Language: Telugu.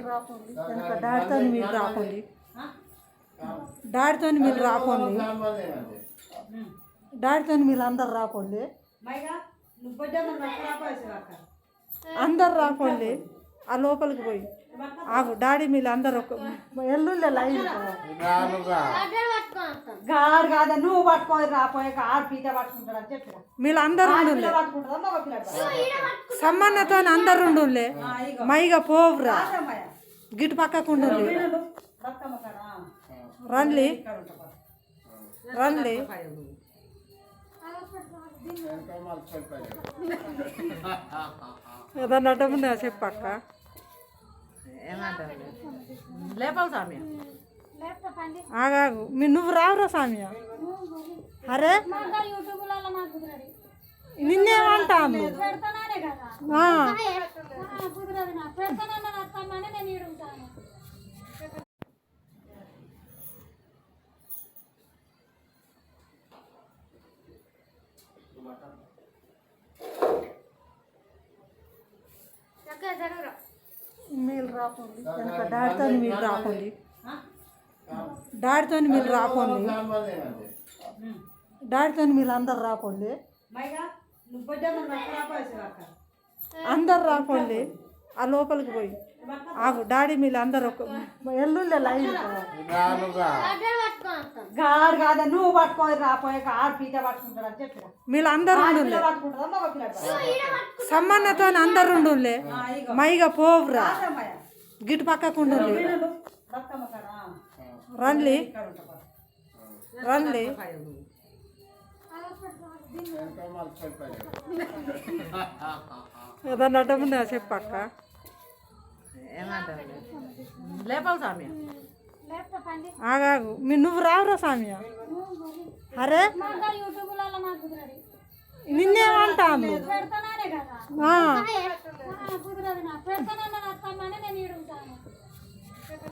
రాకండి వెనక డాడీతో మీరు రాకండి డాడీతో మీరు రాకండి డాడీతో మీరు అందరు రాకండి అందరు రాకండి ఆ లోపలికి పోయి ఆగు డాడీ మీరు అందరు ఎల్లుండే లైన్ గాడు కాదా నువ్వు పట్టుకొని రాపోయాక ఆడు పీట పట్టుకుంటాడు అని చెప్పిన మీరు అందరు సమ్మన్నతో అందరు ఉండులే మైగా పోవురా గిటు పక్కకు రండి రండి ఏదన్నా అడ్డముందా చెప్పక్క లేపావు సామ్య ఆగాగు మీరు నువ్వు రావురా సామ్య అరే నిన్నేమంటాము మీరు రాకండి వెనక డాడీతో మీరు రాకండి డాడీతో మీరు రాకండి డాడీతో మీరు అందరు రాకండి అందరు రాకండి ఆ లోపలికి పోయి ఆగు డాడీ మీరు అందరు ఎల్లుండే లైన్ గాడు కాదా నువ్వు పట్టుకొని రాపోయాక ఆడు పీట పట్టుకుంటాడు అని చెప్పిన మీరు అందరు సమ్మన్నతో అందరు ఉండులే మైగా పోవురా గిటు పక్కకు రండి రండి ఏదన్నా అడ్డముందా చెప్పక్క లేపావు సామ్య ఆగాగు మీరు నువ్వు రావురా సామ్య అరే నిన్నేమంటాము పెడతానే కదా